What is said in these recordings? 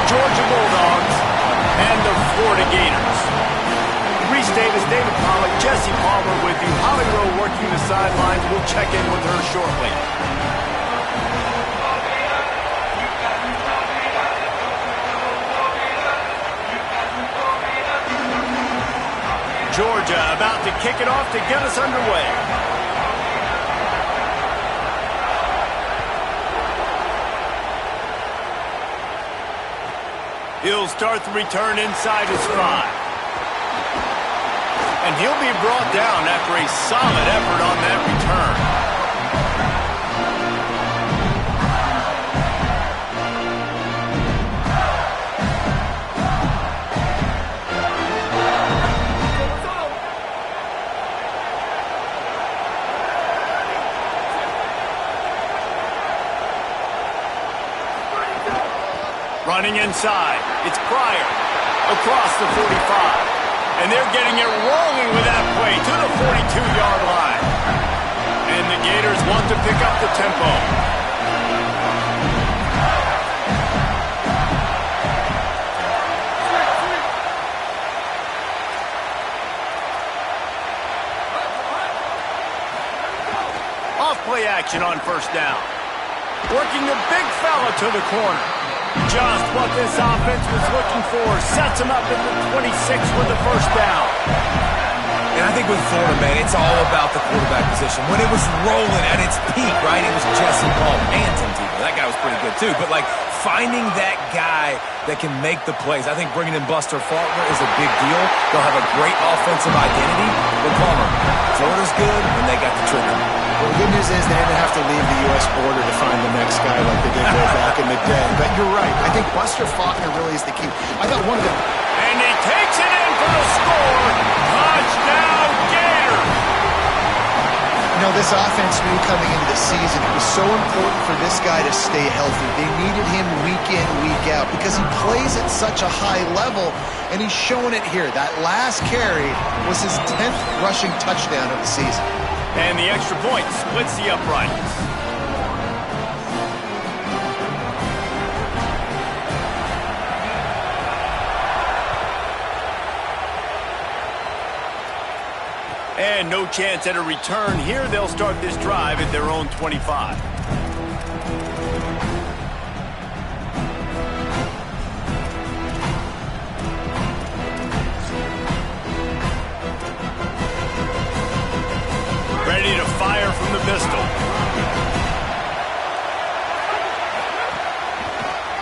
Georgia Bulldogs and the Florida Gators. Reese Davis, David Pollack, Jesse Palmer with you. Holly Rowe working the sidelines. We'll check in with her shortly. Georgia about to kick it off to get us underway. He'll start the return inside his 5. And he'll be brought down after a solid effort on that return. Running inside, it's Pryor across the 45. And they're getting it rolling with that play to the 42-yard line. And the Gators want to pick up the tempo. Off play action on first down. Working the big fella to the corner. Just what this offense was looking for. Sets him up at the 26 with the first down. And I think with Florida, man, it's all about the quarterback position. When it was rolling at its peak, right, it was Jesse Palmer and Tim Tebow. That guy was pretty good, too. But, like, finding that guy that can make the plays, I think bringing in Buster Faulkner is a big deal. They'll have a great offensive identity. But Palmer, Florida's good, and they got the trigger. Well, the good news is they didn't have to leave the U.S. border to find the next guy like they did way back in the day. But you're right. I think Buster Faulkner really is the key. I thought one of them... And he takes it in for the score. Touchdown, Gators! You know, this offense knew coming into the season it was so important for this guy to stay healthy. They needed him week in, week out because he plays at such a high level, and he's showing it here. That last carry was his 10th rushing touchdown of the season. And the extra point splits the uprights. And no chance at a return here. They'll start this drive at their own 25. Ready to fire from the pistol.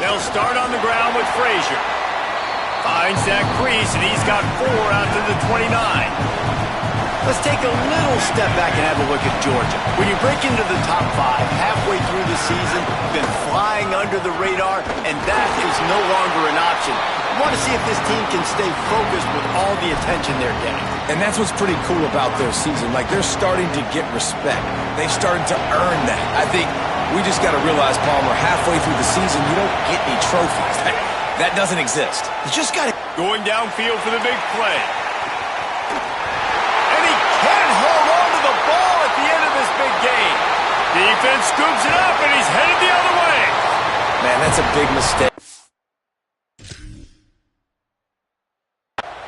They'll start on the ground with Frazier. Finds that crease, and he's got 4 out to the 29. Let's take a little step back and have a look at Georgia. When you break into the top 5 halfway through the season, you've been flying under the radar, and that is no longer an option. You want to see if this team can stay focused with all the attention they're getting. And that's what's pretty cool about their season. Like, they're starting to get respect. They've started to earn that. I think we just got to realize, Palmer, halfway through the season, you don't get any trophies. That doesn't exist. You just got to... Going downfield for the big play. And he can't hold on to the ball at the end of this big game. Defense scoops it up, and he's headed the other way. Man, that's a big mistake.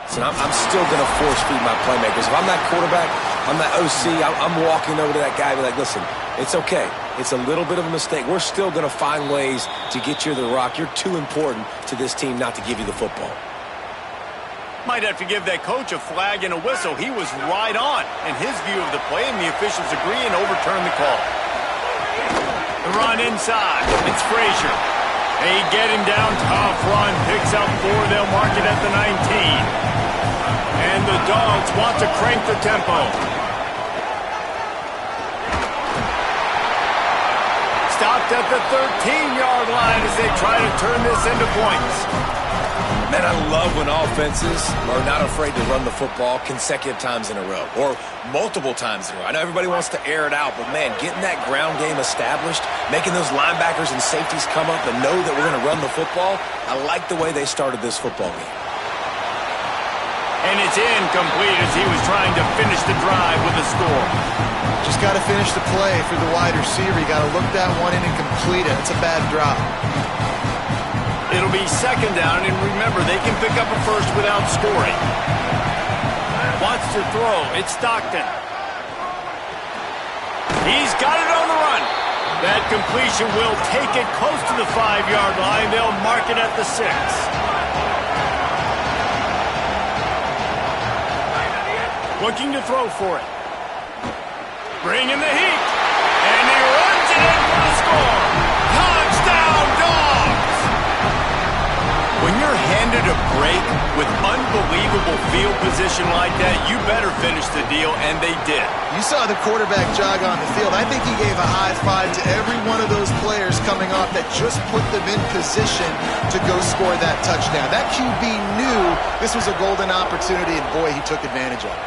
So I'm still going to force feed my playmakers. If I'm that quarterback, I'm that OC, I'm walking over to that guy and be like, listen, it's okay. It's a little bit of a mistake. We're still going to find ways to get you the rock. You're too important to this team not to give you the football. Might have to give that coach a flag and a whistle. He was right on in his view of the play, and the officials agree and overturn the call. The run inside. It's Frazier. They get him down. Tough run. Picks up 4. They'll mark it at the 19. And the Dogs want to crank the tempo. Stopped at the 13-yard line as they try to turn this into points. Man, I love when offenses are not afraid to run the football consecutive times in a row or multiple times in a row. I know everybody wants to air it out, but, man, getting that ground game established, making those linebackers and safeties come up and know that we're going to run the football, I like the way they started this football game. And it's incomplete as he was trying to finish the drive with a score. Just got to finish the play for the wide receiver. You got to look that one in and complete it. It's a bad drop. It'll be second down, and remember, they can pick up a first without scoring. Wants to throw. It's Stockton. He's got it on the run. That completion will take it close to the 5-yard line. They'll mark it at the 6. Looking to throw for it. Bring in the heat. And he runs it in for the score. Touchdown, Dogs! When you're handed a break with unbelievable field position like that, you better finish the deal, and they did. You saw the quarterback jog on the field. I think he gave a high five to every one of those players coming off that just put them in position to go score that touchdown. That QB knew this was a golden opportunity, and boy, he took advantage of it.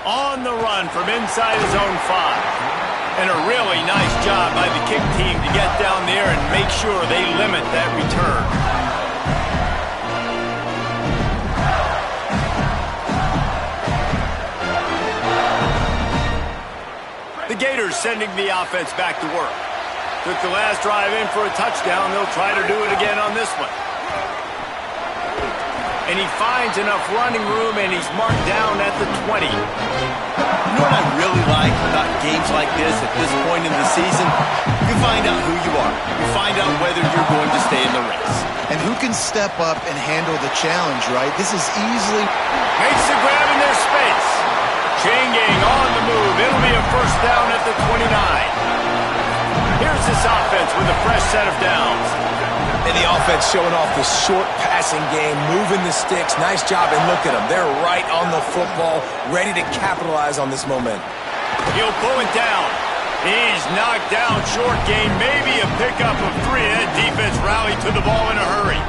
On the run from inside his own 5. And a really nice job by the kick team to get down there and make sure they limit that return. The Gators sending the offense back to work. Took the last drive in for a touchdown. They'll try to do it again on this one. And he finds enough running room, and he's marked down at the 20. You know what I really like about games like this at this point in the season? You find out who you are. You find out whether you're going to stay in the race. And who can step up and handle the challenge, right? This is easily... Makes the grab in their space. Changing on the move. It'll be a first down at the 29. Here's this offense with a fresh set of downs. And the offense showing off the short passing game, moving the sticks. Nice job, and look at them. They're right on the football, ready to capitalize on this momentum. He'll pull it down. He's knocked down. Short game, maybe a pickup of 3. That defense rallied to the ball in a hurry.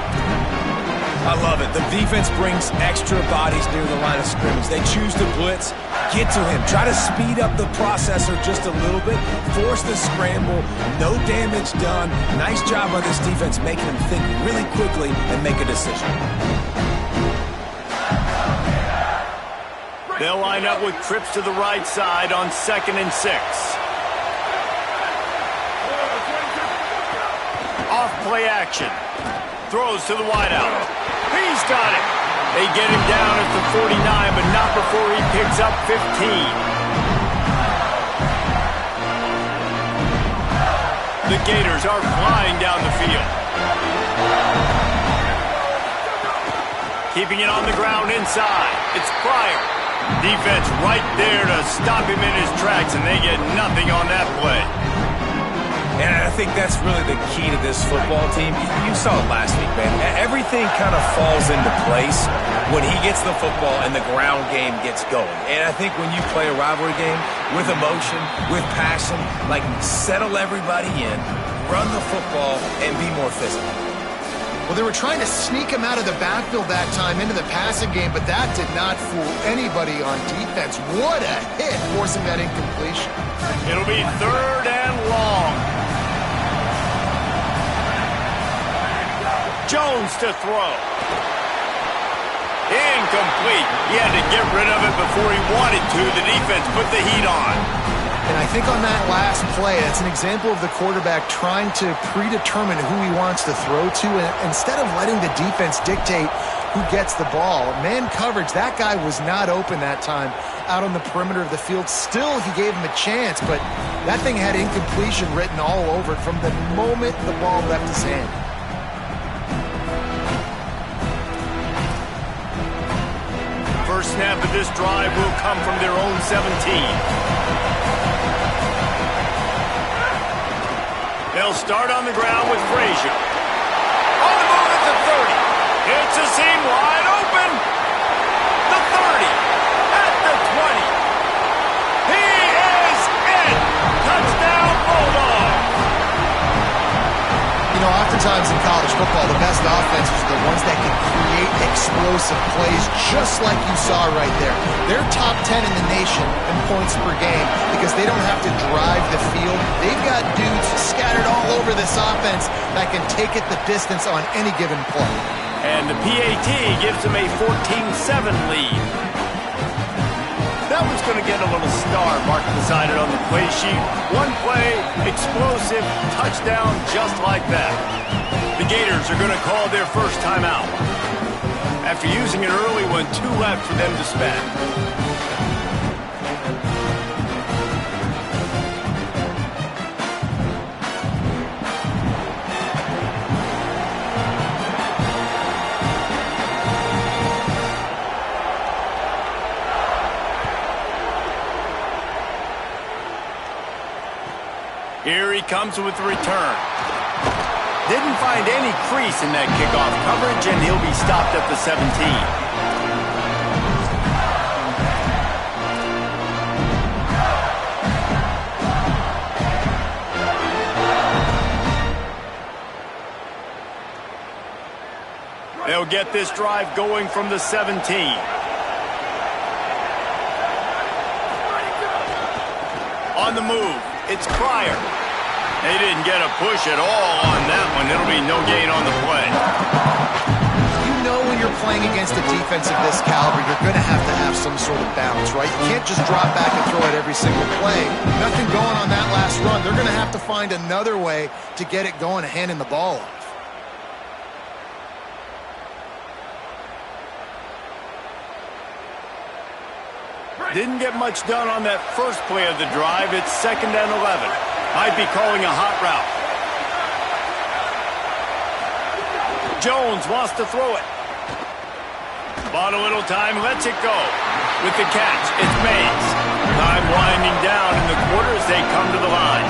I love it. The defense brings extra bodies near the line of scrimmage. They choose to blitz, get to him, try to speed up the processor just a little bit, force the scramble, no damage done. Nice job by this defense making him think really quickly and make a decision. They'll line up with trips to the right side on 2nd and 6. Off play action. Throws to the wideout. He's got it. They get him down at the 49, but not before he picks up 15. The Gators are flying down the field. Keeping it on the ground inside. It's Pryor. Defense right there to stop him in his tracks, and they get nothing on that play. And I think that's really the key to this football team. You saw it last week, man. Everything kind of falls into place when he gets the football and the ground game gets going. And I think when you play a rivalry game with emotion, with passion, like settle everybody in, run the football, and be more physical. Well, they were trying to sneak him out of the backfield that time into the passing game, but that did not fool anybody on defense. What a hit, forcing that incompletion. It'll be 3rd and long. Jones to throw. Incomplete. He had to get rid of it before he wanted to. The defense put the heat on. And I think on that last play, it's an example of the quarterback trying to predetermine who he wants to throw to, and instead of letting the defense dictate who gets the ball. Man coverage, that guy was not open that time out on the perimeter of the field. Still, he gave him a chance, but that thing had incompletion written all over it from the moment the ball left his hand. First snap of this drive will come from their own 17. They'll start on the ground with Frazier. On the move at the 30. It's a seam wide open. The 30. At the 20. He is in. Touchdown, Bulldogs. You know, oftentimes in college football, the best offenses are the ones that can create explosive plays, just like you saw right there. They're top 10 in the nation in points per game because they don't have to drive the field. They've got dudes scattered all over this offense that can take it the distance on any given play. And the PAT gives them a 14-7 lead. That one's going to get a little star mark decided on the play sheet. One play, explosive, touchdown, just like that. The Gators are going to call their first timeout. After using an early one, 2 left for them to spend. Here he comes with the return. Didn't find any crease in that kickoff coverage, and he'll be stopped at the 17. They'll get this drive going from the 17. On the move, it's Pryor. They didn't get a push at all on that one. It'll be no gain on the play. You know when you're playing against a defense of this caliber, you're going to have some sort of balance, right? You can't just drop back and throw it every single play. Nothing going on that last run. They're going to have to find another way to get it going and handing the ball off. Didn't get much done on that first play of the drive. It's 2nd and 11. Might be calling a hot route. Jones wants to throw it. Bought a little time, lets it go. With the catch, it's Mays. Time winding down in the quarter as they come to the line.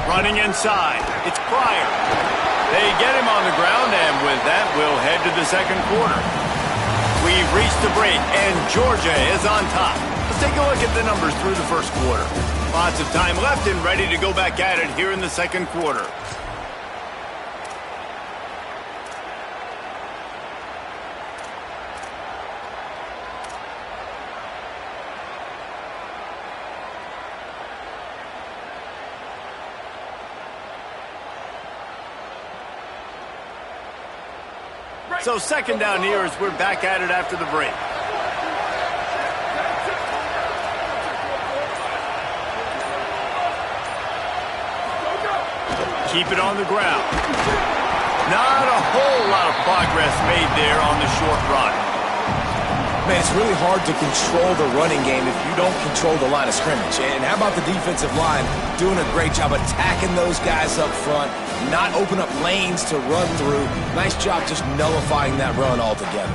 Running inside, it's Pryor. They get him on the ground, and with that, we'll head to the second quarter. We've reached the break, and Georgia is on top. Let's take a look at the numbers through the first quarter. Lots of time left and ready to go back at it here in the second quarter. So 2nd down here as we're back at it after the break. Keep it on the ground. Not a whole lot of progress made there on the short run. Man, it's really hard to control the running game if you don't control the line of scrimmage. And how about the defensive line doing a great job attacking those guys up front, not open up lanes to run through. Nice job just nullifying that run altogether.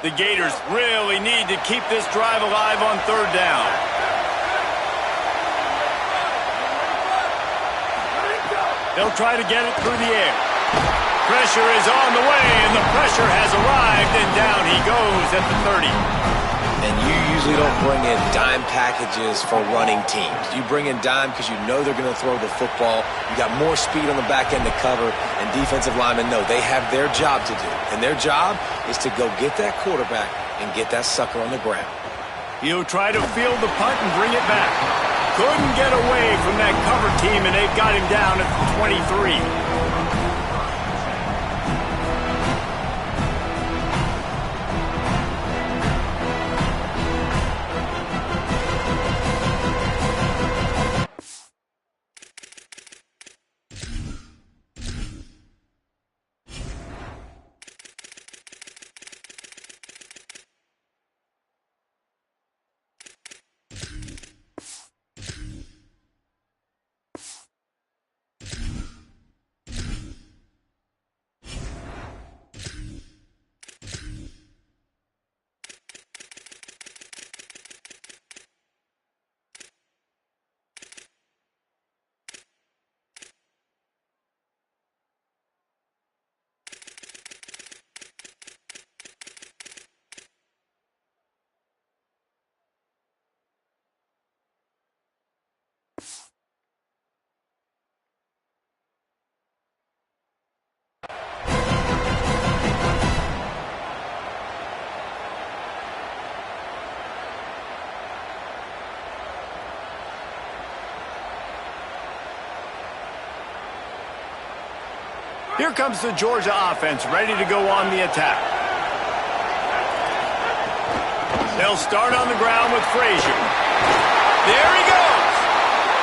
The Gators really need to keep this drive alive on 3rd down. They'll try to get it through the air. Pressure is on the way, and the pressure has arrived, and down he goes at the 30. And you usually don't bring in dime packages for running teams. You bring in dime because you know they're going to throw the football. You got more speed on the back end to cover, and defensive linemen know they have their job to do. And their job is to go get that quarterback and get that sucker on the ground. He'll try to field the punt and bring it back. Couldn't get away from that cover team, and they've got him down at the 23. Here comes the Georgia offense, ready to go on the attack. They'll start on the ground with Frazier. There he goes.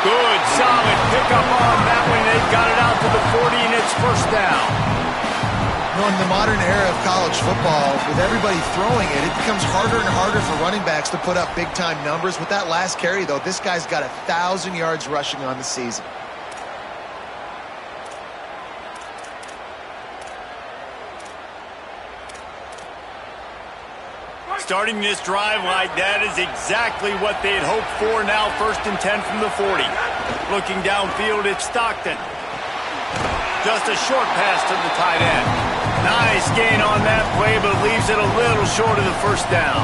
Good, solid pickup on that one. They've got it out to the 40, and it's first down. You know, in the modern era of college football, with everybody throwing it, it becomes harder and harder for running backs to put up big-time numbers. With that last carry, though, this guy's got 1,000 yards rushing on the season. Starting this drive like that is exactly what they had hoped for. Now 1st and 10 from the 40. Looking downfield, it's Stockton. Just a short pass to the tight end. Nice gain on that play, but leaves it a little short of the first down.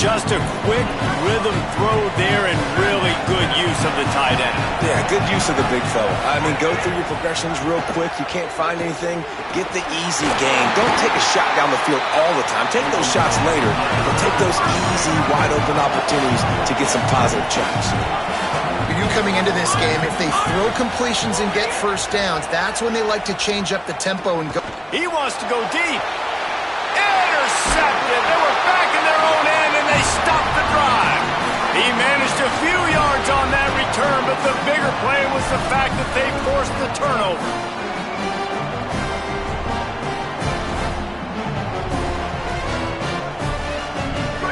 Just a quick rhythm throw there and really good use of the tight end. Yeah, good use of the big fella. I mean, go through your progressions real quick. You can't find anything. Get the easy gain. Don't take a shot down the field all the time. Take those shots later, but take those easy, wide-open opportunities to get some positive checks. For you coming into this game, if they throw completions and get first downs, that's when they like to change up the tempo and go. He wants to go deep. Intercepted. They were back in their own end, and they stopped the drive. He managed a few yards on that return, but the bigger play was the fact that they forced the turnover.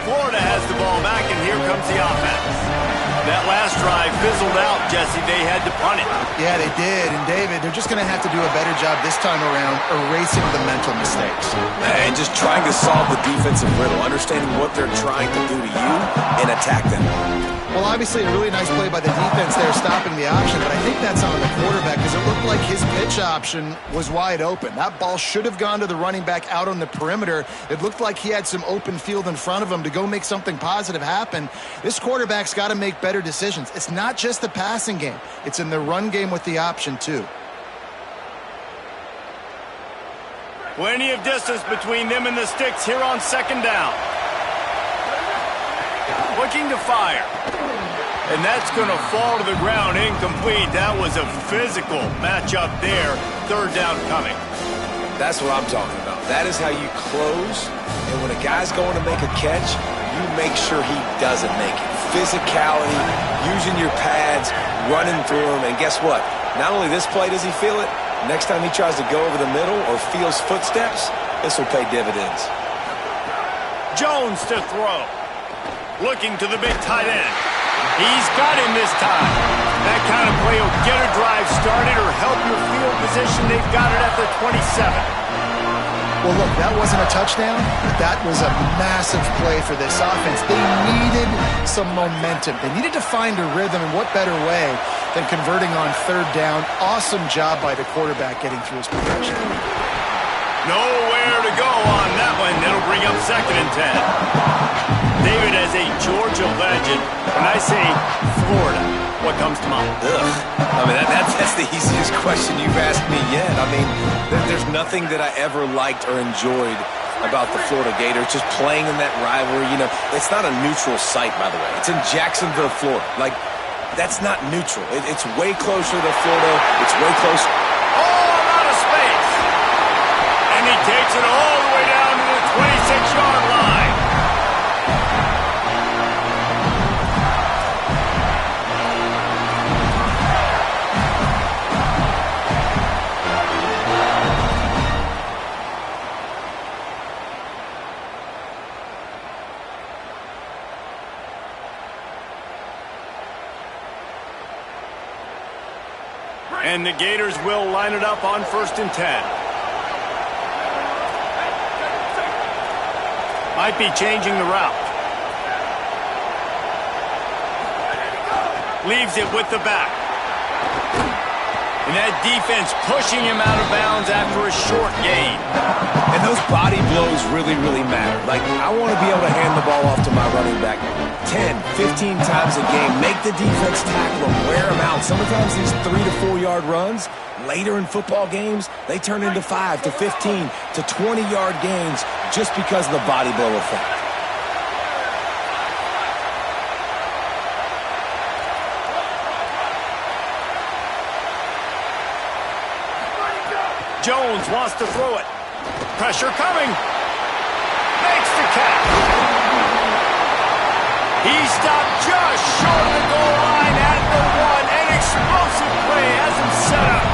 Florida has the ball back, and here comes the offense. That last drive fizzled out, Jesse. They had to punt it. Yeah, they did. And, David, they're just going to have to do a better job this time around erasing the mental mistakes. And just trying to solve the defensive riddle, understanding what they're trying to do to you and attack them. Well, obviously, a really nice play by the defense there stopping the option, but I think that's on the quarterback because it looked like his pitch option was wide open. That ball should have gone to the running back out on the perimeter. It looked like he had some open field in front of him to go make something positive happen. This quarterback's got to make better decisions. It's not just the passing game. It's in the run game with the option, too. Plenty of distance between them and the sticks here on 2nd down. Looking to fire. And that's going to fall to the ground incomplete. That was a physical matchup there. 3rd down coming. That's what I'm talking about. That is how you close. And when a guy's going to make a catch, you make sure he doesn't make it. Physicality, using your pads, running through them. And guess what? Not only this play does he feel it, next time he tries to go over the middle or feels footsteps, this will pay dividends. Jones to throw. Looking to the big tight end. He's got him this time. That kind of play will get a drive started or help your field position. They've got it at the 27. Well, look, that wasn't a touchdown, but that was a massive play for this offense. They needed some momentum. They needed to find a rhythm, and what better way than converting on 3rd down. Awesome job by the quarterback getting through his progression. Nowhere to go on that one. It'll bring up 2nd and 10. David, as a Georgia legend, when I say Florida, what comes to mind? Ugh. I mean, that's the easiest question you've asked me yet. I mean, there's nothing that I ever liked or enjoyed about the Florida Gators, just playing in that rivalry. You know, it's not a neutral site, by the way. It's in Jacksonville, Florida. Like, that's not neutral. It's way closer to Florida. It's way closer. Oh, I'm out of space. And he takes it all the way down to the 26-yard line. And the Gators will line it up on 1st and 10. Might be changing the route. Leaves it with the back. And that defense pushing him out of bounds after a short gain. And those body blows really, really matter. Like, I want to be able to hand the ball off to my running back 10, 15 times a game. Make the defense tackle him, wear him out. Sometimes these 3 to 4 yard runs, later in football games, they turn into 5 to 15 to 20 yard gains just because of the body blow effect. Jones wants to throw it. Pressure coming. Makes the catch. He stopped just short of the goal line at the 1. An explosive play has him set up.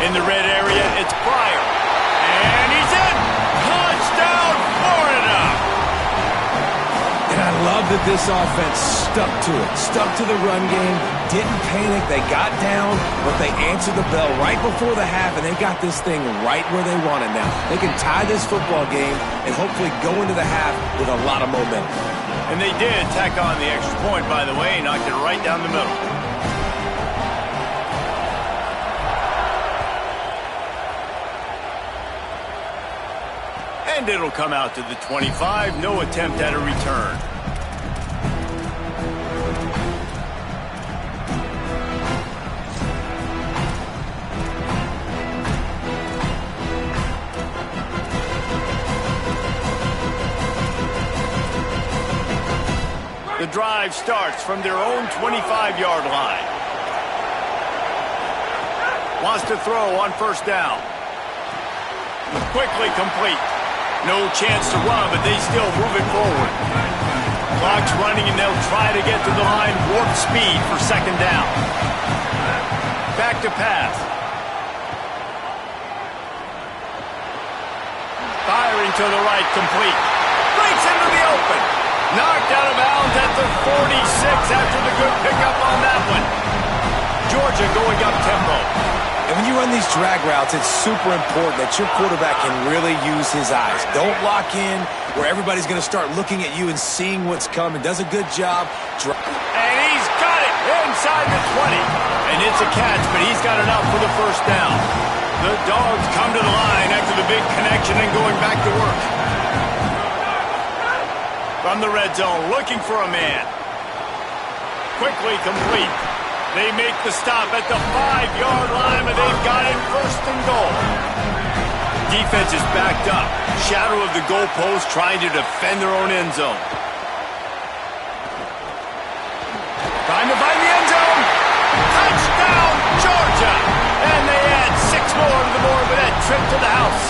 In the red area, it's Pryor. And he's in. Touchdown, Florida. And I love that this offense stuck to it. Stuck to the run game. Didn't panic. They got down, but they answered the bell right before the half, and they got this thing right where they want it now. They can tie this football game and hopefully go into the half with a lot of momentum. And they did tack on the extra point, by the way, knocked it right down the middle. And it'll come out to the 25. No attempt at a return. The drive starts from their own 25-yard line. Wants to throw on first down. Quickly complete. No chance to run, but they still move it forward. Clock's running, and they'll try to get to the line. Warp speed for second down. Back to pass. Firing to the right, complete. Breaks into the open. Knocked out of bounds at the 46 after the good pickup on that one. Georgia going up tempo. And when you run these drag routes, it's super important that your quarterback can really use his eyes. Don't lock in where everybody's going to start looking at you and seeing what's coming. Does a good job. And he's got it inside the 20. And it's a catch, but he's got enough for the first down. The Dogs come to the line after the big connection and going back to work. From the red zone, looking for a man. Quickly complete. They make the stop at the 5-yard line, and they've got it first and goal. Defense is backed up. Shadow of the goalpost trying to defend their own end zone. Trying to find the end zone. Touchdown, Georgia! And they add 6 more to the board with that trip to the house.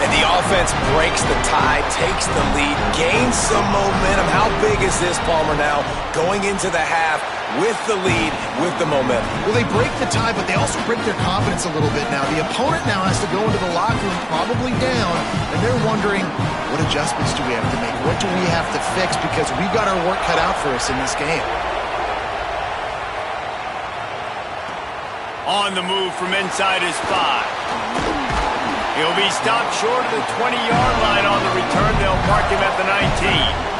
And the offense breaks the tie, takes the lead, gains some momentum. How big is this, Palmer, now? Going into the half with the lead, with the momentum. Well, they break the tie, but they also break their confidence a little bit now. The opponent now has to go into the locker room probably down, and they're wondering, what adjustments do we have to make? What do we have to fix? Because we got our work cut out for us in this game. On the move from inside is 5. He'll be stopped short of the 20-yard line on the return. They'll mark him at the 19.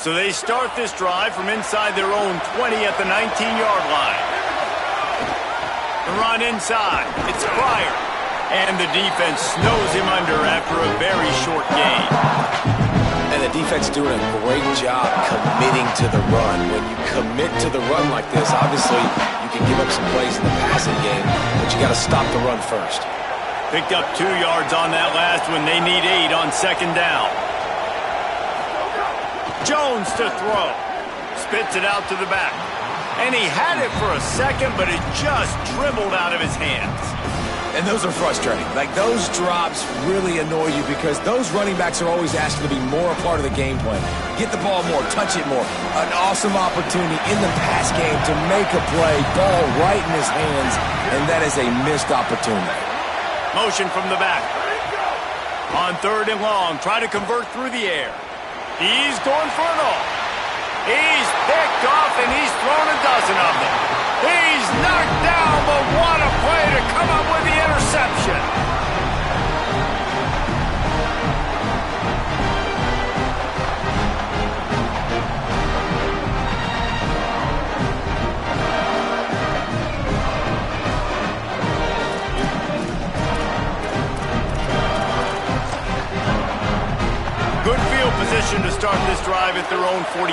So they start this drive from inside their own 20 at the 19-yard line. The run inside. It's Pryor. And the defense snows him under after a very short gain. And the defense doing a great job committing to the run. When you commit to the run like this, obviously you can give up some plays in the passing game, but you got to stop the run first. Picked up 2 yards on that last one. They need 8 on second down. Jones to throw. Spits it out to the back. And he had it for a second, but it just dribbled out of his hands. And those are frustrating. Like, those drops really annoy you because those running backs are always asked to be more a part of the game plan. Get the ball more, touch it more. An awesome opportunity in the pass game to make a play, ball right in his hands, and that is a missed opportunity. Motion from the back. On 3rd and long, try to convert through the air. He's going for it all. He's picked off, and he's thrown a dozen of them. He's knocked down, but what a play to come up with the interception. start this drive at their own 47.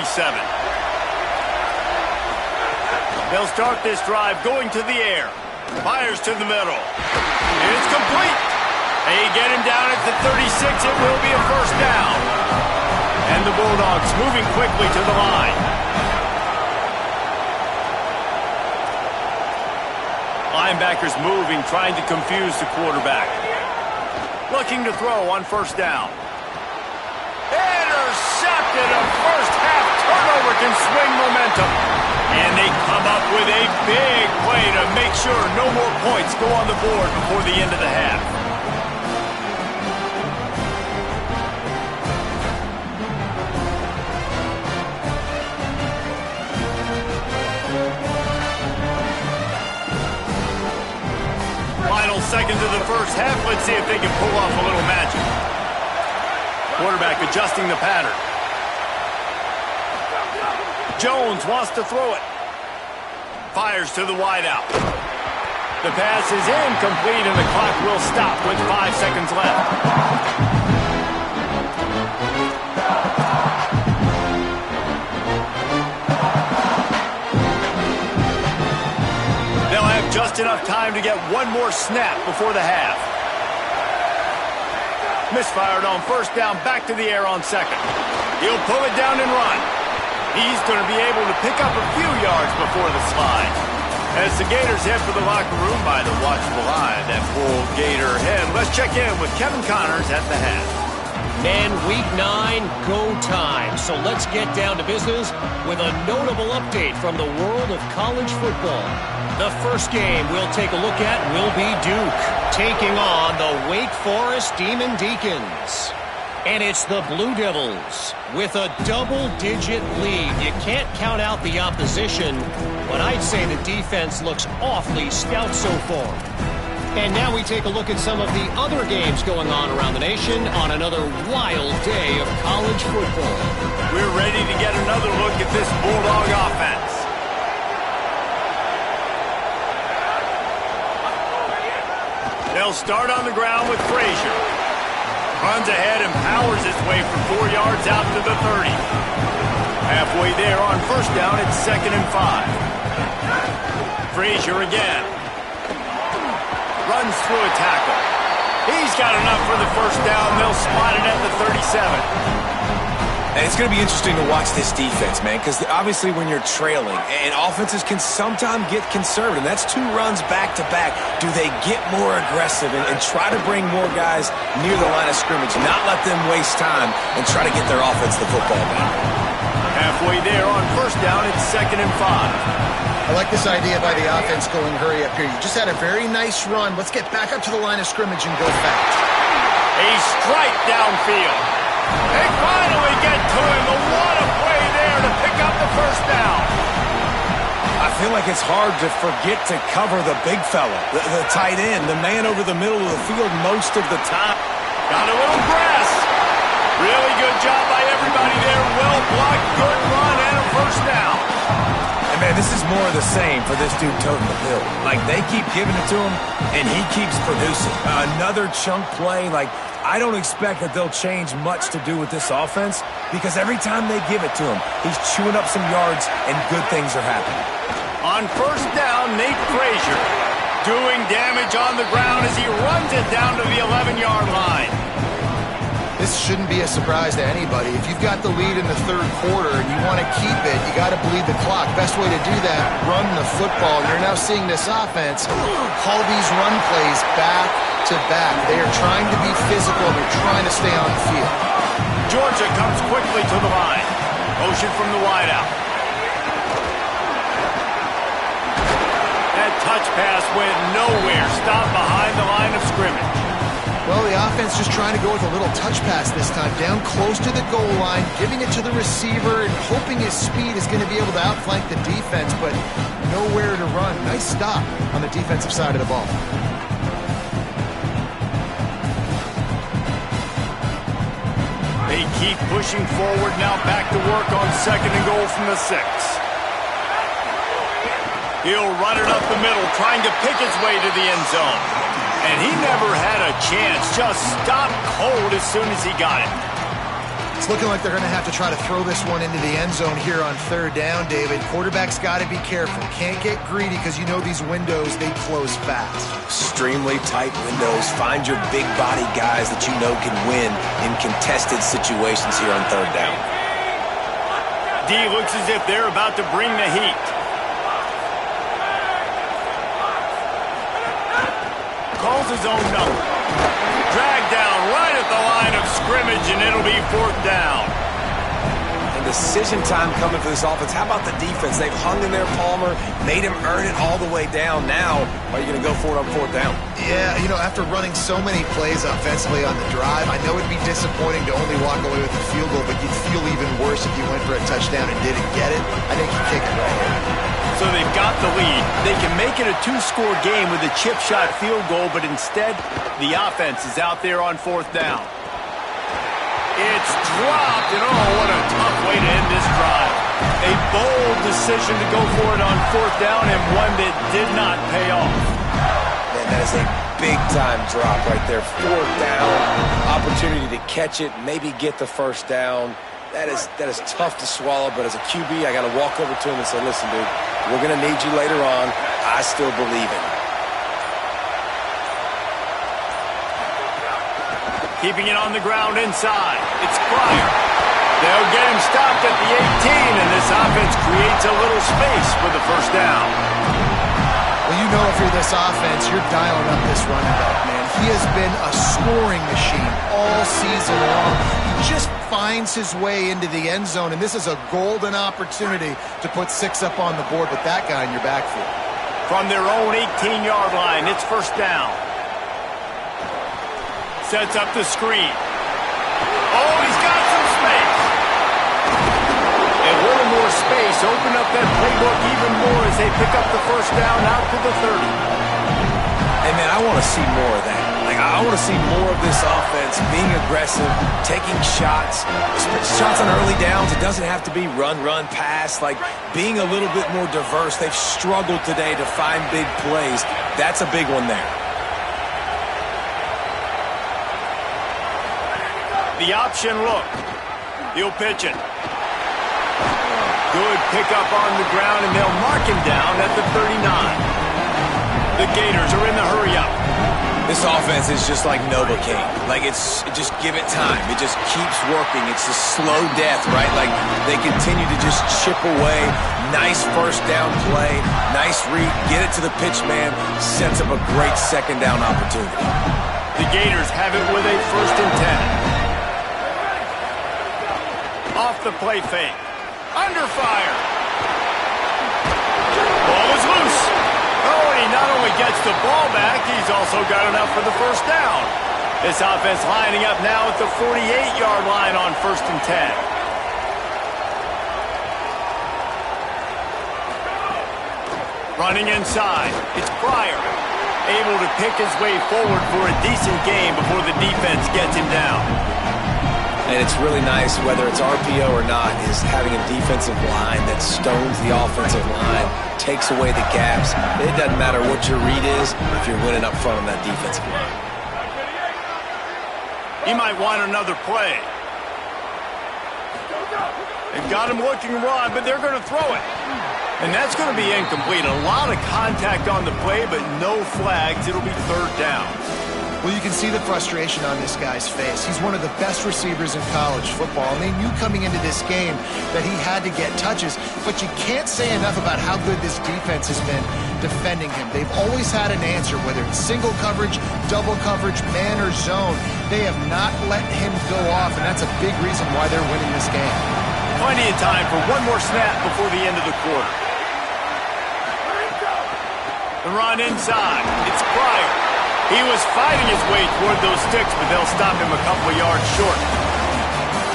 They'll start this drive going to the air. Fires to the middle. It's complete. They get him down at the 36. It will be a first down. And the Bulldogs moving quickly to the line. Linebackers moving, trying to confuse the quarterback. Looking to throw on first down. Intercepted. A first half turnover can swing momentum. And they come up with a big play to make sure no more points go on the board before the end of the half. Final seconds of the first half. Let's see if they can pull off a little magic. Quarterback adjusting the pattern. Jones wants to throw it. Fires to the wideout. The pass is incomplete, and the clock will stop with 5 seconds left. They'll have just enough time to get one more snap before the half. Misfired on first down, back to the air on second. He'll pull it down and run. He's going to be able to pick up a few yards before the slide. As the Gators head for the locker room by the watchful eye, that full Gator head. Let's check in with Kevin Connors at the half. Men, week 9, go time. So let's get down to business with a notable update from the world of college football. The first game we'll take a look at will be Duke, taking on the Wake Forest Demon Deacons. And it's the Blue Devils with a double-digit lead. You can't count out the opposition, but I'd say the defense looks awfully stout so far. And now we take a look at some of the other games going on around the nation on another wild day of college football. We're ready to get another look at this Bulldog offense. They'll start on the ground with Frazier. Runs ahead and powers his way for 4 yards out to the 30. Halfway there on first down, it's 2nd and 5. Frazier again. Runs through a tackle. He's got enough for the first down. They'll spot it at the 37. And it's going to be interesting to watch this defense, man, because obviously when you're trailing, and offenses can sometimes get conservative. That's 2 runs back-to-back. Do they get more aggressive and try to bring more guys near the line of scrimmage, not let them waste time and try to get their offense the football back? Halfway there on first down, it's 2nd and 5. I like this idea by the offense going hurry up here. You just had a very nice run. Let's get back up to the line of scrimmage and go fast. A strike downfield. They finally get to him. What a play there to pick up the first down. I feel like it's hard to forget to cover the big fella, the tight end, the man over the middle of the field most of the time. Got a little press. Really good job by everybody there. Well blocked, good run, and a first down. And man, this is more of the same for this dude toting the bill. Like, they keep giving it to him, and he keeps producing. Another chunk play, like, I don't expect that they'll change much to do with this offense because every time they give it to him, he's chewing up some yards and good things are happening. On first down, Nate Frazier doing damage on the ground as he runs it down to the 11-yard line. This shouldn't be a surprise to anybody. If you've got the lead in the third quarter and you want to keep it, you got to bleed the clock. Best way to do that, run the football. You're now seeing this offense call these run plays back to back. They are trying to be physical. They're trying to stay on the field. Georgia comes quickly to the line. Motion from the wideout. That touch pass went nowhere. Stopped behind the line of scrimmage. Well, the offense just trying to go with a little touch pass this time. Down close to the goal line, giving it to the receiver and hoping his speed is going to be able to outflank the defense, but nowhere to run. Nice stop on the defensive side of the ball. They keep pushing forward, now back to work on 2nd and goal from the 6. He'll run it up the middle, trying to pick his way to the end zone. And he never had a chance, just stopped cold as soon as he got it. It's looking like they're going to have to try to throw this one into the end zone here on third down, David. Quarterback's got to be careful. Can't get greedy because you know these windows, they close fast. Extremely tight windows. Find your big body guys that you know can win in contested situations here on third down. D looks as if they're about to bring the heat. Calls his own number. Dragged down right at the line of scrimmage, and it'll be fourth down. And decision time coming for this offense. How about the defense? They've hung in there, Palmer, made him earn it all the way down. Now, are you going to go for it on fourth down? Yeah, you know, after running so many plays offensively on the drive, I know it'd be disappointing to only walk away with a field goal, but you'd feel even worse if you went for a touchdown and didn't get it. I think you kick it right here. So they've got the lead. They can make it a two-score game with a chip shot field goal, but instead, the offense is out there on fourth down. It's dropped, and oh, what a tough way to end this drive. A bold decision to go for it on fourth down, and one that did not pay off. Man, that is a big-time drop right there. Fourth down, opportunity to catch it, maybe get the first down. That is tough to swallow, but as a QB, I got to walk over to him and say, listen, dude, we're going to need you later on. I still believe in you. Keeping it on the ground inside. It's Pryor. They'll get him stopped at the 18, and this offense creates a little space for the first down. Well, you know if you're this offense, you're dialing up this running back, man. He has been a scoring machine all season long. He just finds his way into the end zone, and this is a golden opportunity to put 6 up on the board with that guy in your backfield. From their own 18-yard line, it's first down. Sets up the screen. Oh, he's got some space. A little more space. Open up that playbook even more as they pick up the first down out to the 30. Hey, man, I want to see more of that. Like, I want to see more of this offense being aggressive, taking shots on early downs. It doesn't have to be run, pass. Like, being a little bit more diverse. They've struggled today to find big plays. That's a big one there. The option look. He'll pitch it. Good pickup on the ground, and they'll mark him down at the 39. The Gators are in the hurry-up. This offense is just like Novocaine. Like, just give it time. It just keeps working. It's a slow death, right? Like, they continue to just chip away. Nice first down play. Nice read. Get it to the pitch man. Sets up a great second down opportunity. The Gators have it with a first and 10. Off the play fake. Under fire. Ball is loose. Oh, and he not only gets the ball back, he's also got enough for the first down. This offense lining up now at the 48-yard line on first and 10. Running inside. It's Pryor. Able to pick his way forward for a decent game before the defense gets him down. And it's really nice, whether it's RPO or not, is having a defensive line that stones the offensive line, takes away the gaps. It doesn't matter what your read is if you're winning up front on that defensive line. He might want another play. They've got him looking run, but they're going to throw it. And that's going to be incomplete. A lot of contact on the play, but no flags. It'll be third down. Well, you can see the frustration on this guy's face. He's one of the best receivers in college football, and they knew coming into this game that he had to get touches, but you can't say enough about how good this defense has been defending him. They've always had an answer, whether it's single coverage, double coverage, man or zone. They have not let him go off, and that's a big reason why they're winning this game. Plenty of time for one more snap before the end of the quarter. The run inside. It's Pryor. He was fighting his way toward those sticks, but they'll stop him a couple of yards short.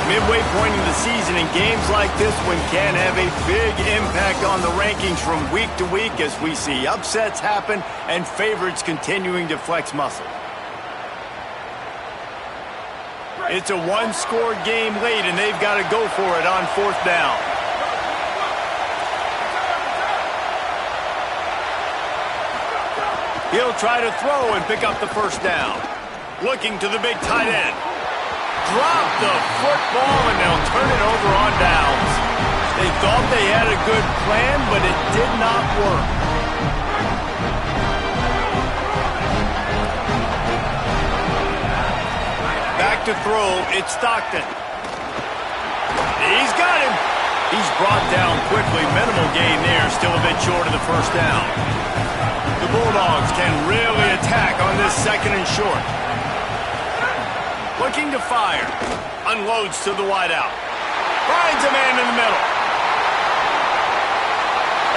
Midway point in the season, in games like this one can have a big impact on the rankings from week to week as we see upsets happen and favorites continuing to flex muscle. It's a one-score game late, and they've got to go for it on fourth down. He'll try to throw and pick up the first down. Looking to the big tight end. drop the football, and they'll turn it over on downs. They thought they had a good plan, but it did not work. Back to throw, it's Stockton. He's got him. He's brought down quickly. Minimal gain there, still a bit short of the first down. The Bulldogs can really attack on this second and short. Looking to fire. Unloads to the wideout. Finds a man in the middle.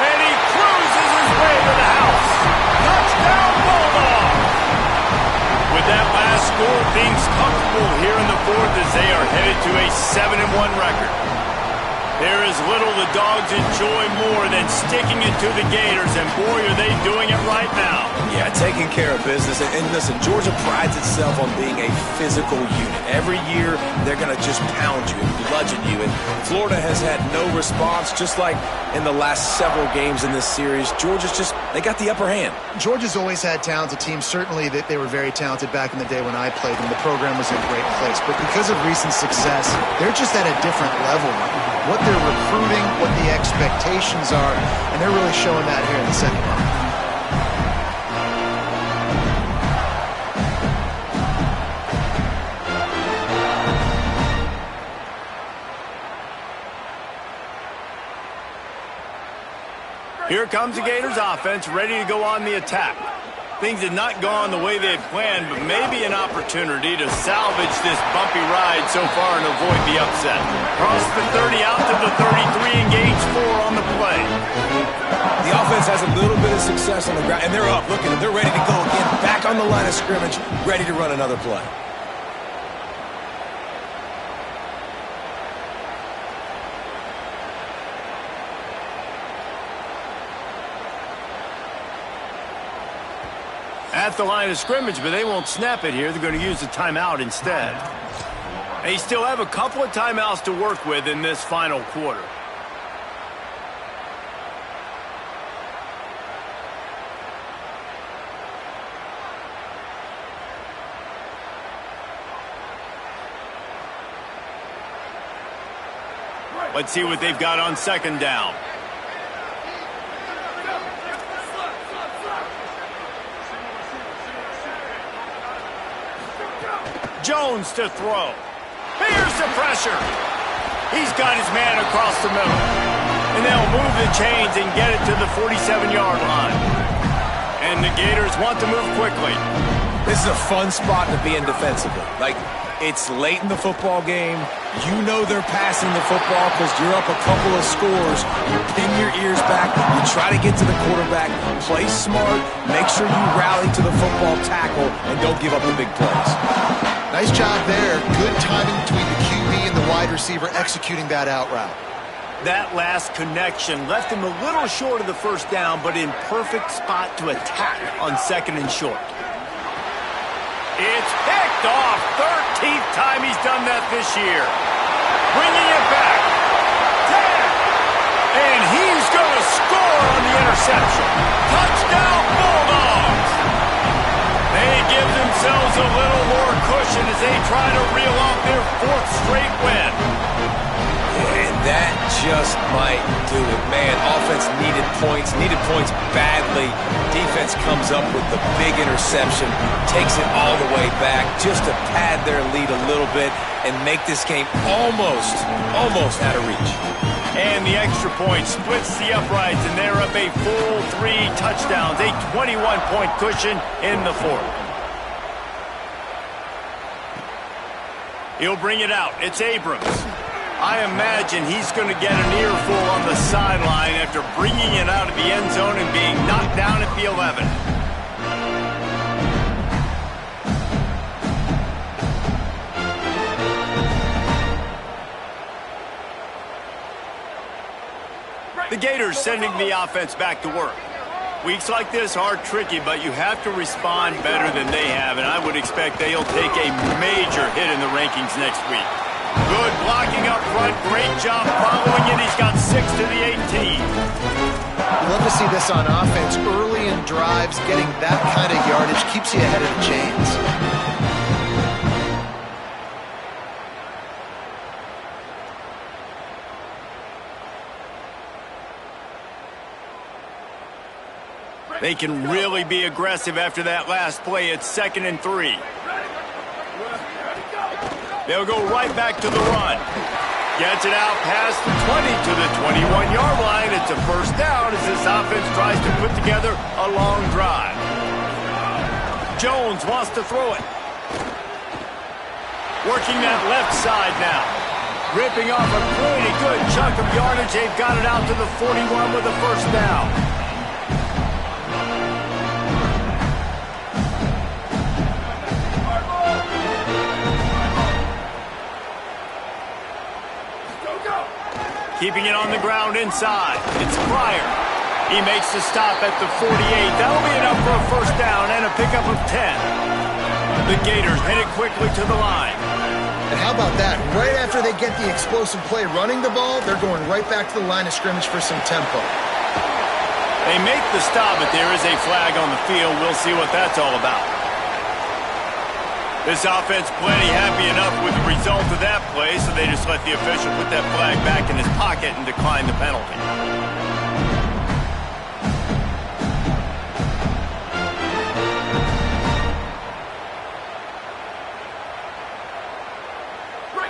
And he cruises his way to the house. Touchdown, Bulldogs! With that last score, things comfortable here in the fourth as they are headed to a 7-1 record. There is little the Dogs enjoy more than sticking it to the Gators, and boy, are they doing it right now. Yeah, taking care of business. And listen, Georgia prides itself on being a physical unit. Every year, they're going to just pound you and bludgeon you. And Florida has had no response, just like in the last several games in this series. Georgia's just, they got the upper hand. Georgia's always had talented teams. Certainly that they were very talented back in the day when I played them. The program was in a great place. But because of recent success, they're just at a different level now. What they're recruiting, what the expectations are, and they're really showing that here in the second half. Here comes the Gators offense, ready to go on the attack. Things had not gone the way they had planned, but maybe an opportunity to salvage this bumpy ride so far and avoid the upset. Cross the 30 out to the 33, engage 4 on the play. The offense has a little bit of success on the ground, and they're up. Look at them. They're ready to go again, back on the line of scrimmage, ready to run another play. At the line of scrimmage, but they won't snap it here. They're going to use the timeout instead. They still have a couple of timeouts to work with in this final quarter. Let's see what they've got on second down. Jones to throw. Here's the pressure. He's got his man across the middle. And they'll move the chains and get it to the 47-yard line. And the Gators want to move quickly. This is a fun spot to be in defensively. Like, it's late in the football game. You know they're passing the football because you're up a couple of scores. You pin your ears back. You try to get to the quarterback. Play smart. Make sure you rally to the football tackle and don't give up the big plays. Nice job there. Good timing between the QB and the wide receiver executing that out route. That last connection left him a little short of the first down, but in perfect spot to attack on second and short. It's picked off. 13th time he's done that this year. Bringing it back. 10. And he's going to score on the interception. Touchdown, Bulldogs. They give themselves a little more cushion as they try to reel off their 4th straight win. And that just might do it. Man, offense needed points badly. Defense comes up with the big interception, takes it all the way back just to pad their lead a little bit and make this game almost out of reach. And the extra point splits the uprights, and they're up a full 3 touchdowns, a 21-point cushion in the 4th. He'll bring it out. It's Abrams. I imagine he's going to get an earful on the sideline after bringing it out of the end zone and being knocked down at the 11. The Gators sending the offense back to work. Weeks like this are tricky, but you have to respond better than they have, and I would expect they'll take a major hit in the rankings next week. Good blocking up front. Great job following it. He's got 6 to the 18. You love to see this on offense. Early in drives, getting that kind of yardage keeps you ahead of the chains. They can really be aggressive after that last play. It's 2nd and 3. They'll go right back to the run. Gets it out past the 20 to the 21-yard line. It's a first down as this offense tries to put together a long drive. Jones wants to throw it. Working that left side now. Ripping off a pretty good chunk of yardage. They've got it out to the 41 with a first down. Keeping it on the ground inside. It's Pryor. He makes the stop at the 48. That'll be enough for a first down and a pickup of 10. The Gators headed quickly to the line. And how about that? Right after they get the explosive play running the ball, they're going right back to the line of scrimmage for some tempo. They make the stop, but there is a flag on the field. We'll see what that's all about. This offense plenty happy enough with the result of that play, so they just let the official put that flag back in his pocket and decline the penalty.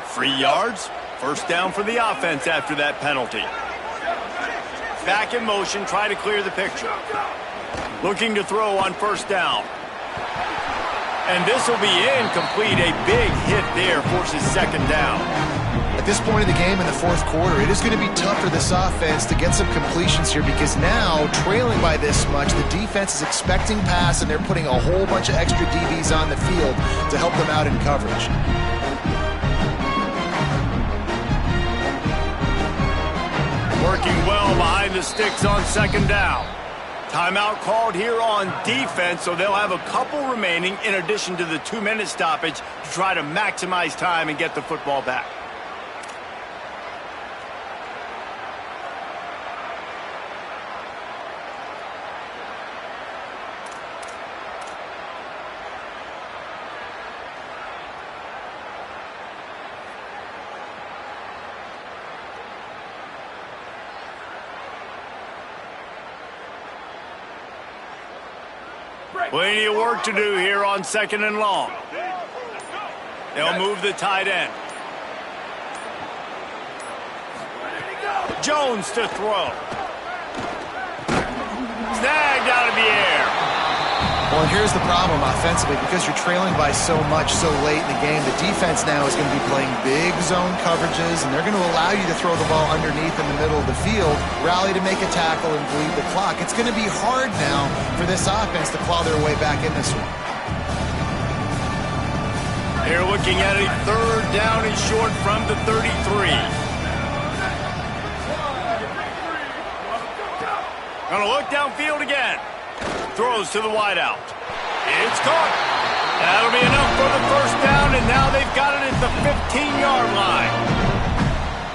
Free yards, first down for the offense after that penalty. Back in motion, try to clear the picture. Looking to throw on first down. And this will be incomplete. A big hit there forces second down. At this point of the game in the fourth quarter, it is going to be tough for this offense to get some completions here because now, trailing by this much, the defense is expecting pass and they're putting a whole bunch of extra DBs on the field to help them out in coverage. Working well behind the sticks on second down. Timeout called here on defense, so they'll have a couple remaining in addition to the 2-minute stoppage to try to maximize time and get the football back. Plenty of work to do here on second and long. They'll move the tight end. Jones to throw. Snagged out of the air. Well, and here's the problem offensively. Because you're trailing by so much so late in the game, the defense now is going to be playing big zone coverages, and they're going to allow you to throw the ball underneath in the middle of the field, rally to make a tackle, and bleed the clock. It's going to be hard now for this offense to claw their way back in this one. They're looking at a third down and short from the 33. Gonna look downfield again. Throws to the wideout. It's caught. That'll be enough for the first down, and now they've got it at the 15-yard line.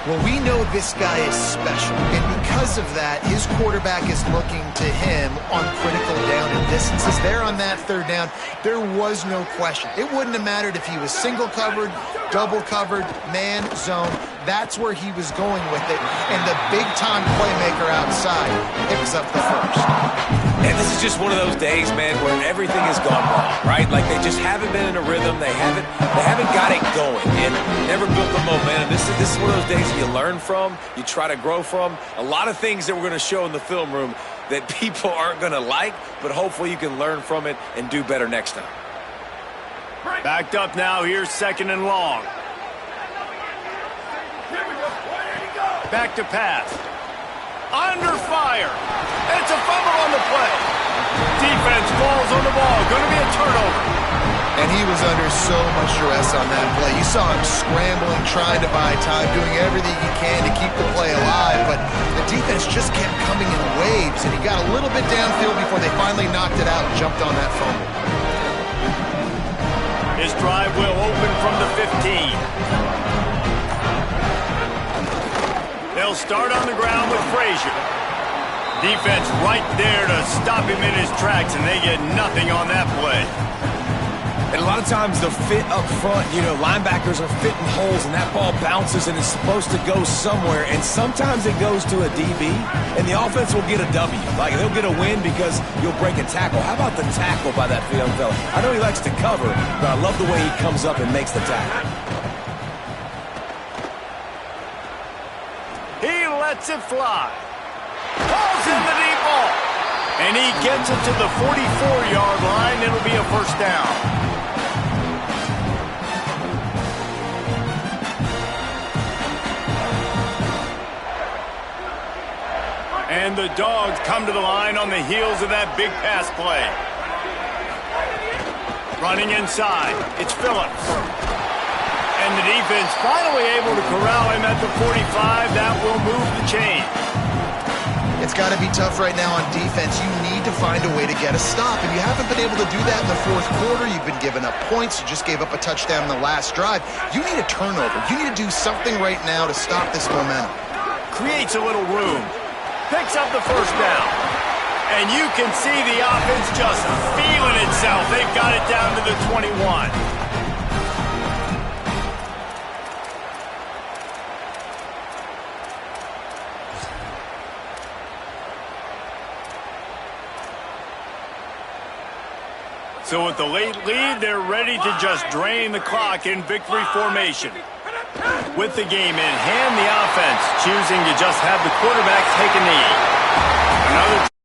Well, we know this guy is special, and because of that, his quarterback is looking to him on critical down and distances. There on that third down, there was no question. It wouldn't have mattered if he was single covered, double covered, man, zone. That's where he was going with it, and the big-time playmaker outside picks up the first. And this is just one of those days, man, where everything has gone wrong, right? Like they just haven't been in a rhythm. They haven't got it going. It never built the momentum. This is one of those days you learn from, you try to grow from. A lot of things that we're going to show in the film room that people aren't going to like, but hopefully you can learn from it and do better next time. Backed up now, here's second and long. Back to pass. Under fire. It's a fumble on the play. Defense falls on the ball. Going to be a turnover. And he was under so much stress on that play. You saw him scrambling, trying to buy time, doing everything he can to keep the play alive, but the defense just kept coming in waves, and he got a little bit downfield before they finally knocked it out and jumped on that fumble. His drive will open from the 15. They'll start on the ground with Frazier. Defense right there to stop him in his tracks, and they get nothing on that play. And a lot of times the fit up front, linebackers are fitting holes, and that ball bounces and is supposed to go somewhere, and sometimes it goes to a DB, and the offense will get a W. Like, they'll get a win because you'll break a tackle. How about the tackle by that young fella? I know he likes to cover, but I love the way he comes up and makes the tackle. He lets it fly. Falls in the deep ball. And he gets it to the 44-yard line. It'll be a first down. And the Dogs come to the line on the heels of that big pass play. Running inside, it's Phillips. And the defense finally able to corral him at the 45. That will move the chain. It's got to be tough right now on defense. You need to find a way to get a stop, and you haven't been able to do that in the fourth quarter. You've been giving up points. You just gave up a touchdown in the last drive. You need a turnover. You need to do something right now to stop this momentum. Creates a little room. Picks up the first down. And you can see the offense just feeling itself. They've got it down to the 21. So with the late lead, they're ready to just drain the clock in victory formation. With the game in hand, the offense choosing to just have the quarterback take a knee. Another